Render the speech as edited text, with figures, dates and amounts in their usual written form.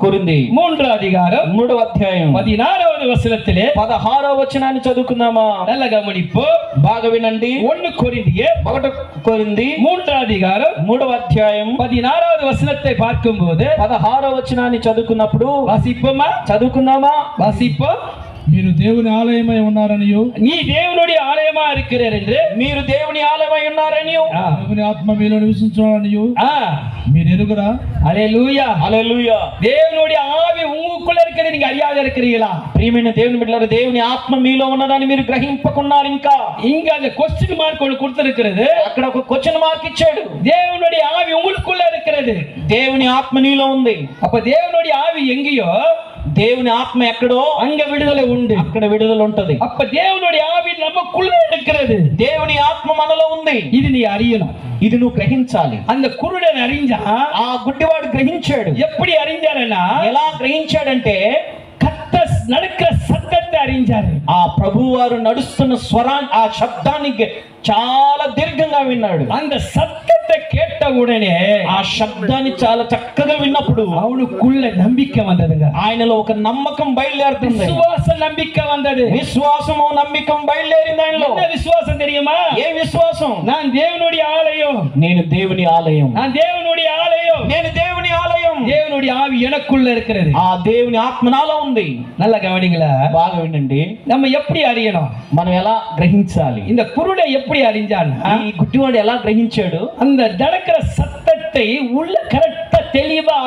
కొరింథీ 3వ అధికారం 3వ అధ్యాయం 14వ వచనத்திலே 16వ వచనాన్ని చదువుకుందామా? நல்ல கவனிப்பு. బాగా వినండి. 1 కొరింథీ 1 కొరింథీ 3వ అధికారం 3వ అధ్యాయం 16వ వచనத்தை பார்க்கும்போது 16వ వచనాన్ని చదువుకున్నప్పుడు வாசிப்போமா? చదువుకుందామా? வாசிப்போம். మీరు దేవుని ఆలయమై ఉన్నారనియు நீ தேவனுடைய ஆலயமா இருக்கிறீர் என்று మీరు దేవుని ఆలయమై ఉన్నారని దేవుని ఆత్మ మీలో నివసించున్నారనియు మీరు ఎరుగురా? హల్లెలూయా. హల్లెలూయా. தேவனுடைய ஆவி உங்களுக்குள்ள இருக்கிறது நீங்க அறியாத இருக்கிறீங்களா? ప్రియమైన దేవుని బిడ్డలారా, దేవుని ఆత్మ మీలో ఉన్నదని మీరు గ్రహింపకున్నారు. ఇంకా இங்க அந்த क्वेश्चन மார்க் ஒன்னு கொடுத்திருக்கிறது. అక్కడ ఒక క్వశ్చన్ మార్క్ ఇచ్చాడు. தேவனுடைய ஆவி உங்களுக்குள்ள இருக்கிறது. దేవుని ఆత్మ నీలో ఉంది. அப்ப தேவனுடைய ஆவி எங்கேயோ దేవుని ఆత్మ ఎక్కడో அங்க விடுதலை உண்டு. అక్కడ విడుదల ఉంటది. அப்ப தேவனுடைய ஆவி நமக்குள்ள இருக்கிறது. దేవుని ఆత్మ మనలో ఉంది. ఇది నీ அறியணும். ఇది నువ్వు గ్రహించాలి. அந்த குருடன் அறிஞ்சா ఆ గుడ్డివాడు గ్రహించాడు. எப்படி அறிஞ்சாருன்னா ఎలా గ్రహించాడంటే கர்த்தர் நடக்கிற சத்தத்தை அறிஞ்சாரு. ఆ ప్రభువారు నడుస్తున్న స్వరాన్ని, ఆ శబ్దాన్ని చాలా దీర్ఘంగా విన్నాడు. அந்த சத்தத்தை கேட்ட உடனே ఆ శబ్దాన్ని చాలా చక్కగా విన్నప్పుడు அவனுக்குள்ள நம்பிக்கை வந்ததுங்க. ఆయనలో ఒక నమ్మకం బయలుదేరుతుంది. விசுவாச நம்பிக்கை வந்தது. విశ్వాసము నమ్మకం బయలుదేరింది ఆయనలో. என்ன விசுவாசம் தெரியுமா? ఏ విశ్వాసం? நான் தேவனுடைய ஆலயம், నేను దేవుని ఆలయం, நான் தேவனுடைய ஆலயம், నేను దేవుని ఆలయం. தேவனுடைய ஆவி எனக்குள்ள இருக்கிறது. ఆ దేవుని ఆత్మ నాలో ఉంది. நல்ல கவனிங்களா? బాగా వినండి. நம்ம எப்படி அறியணும்? మనం ఎలా గ్రహించాలి? இந்த குருடை எப்படி அறிஞ்சான்னா ఈ గుడ్డివాడు ఎలా గ్రహించాడు? அந்த நடக்கிற சத்தத்தை உள்ள கரெக்டா தெளிவா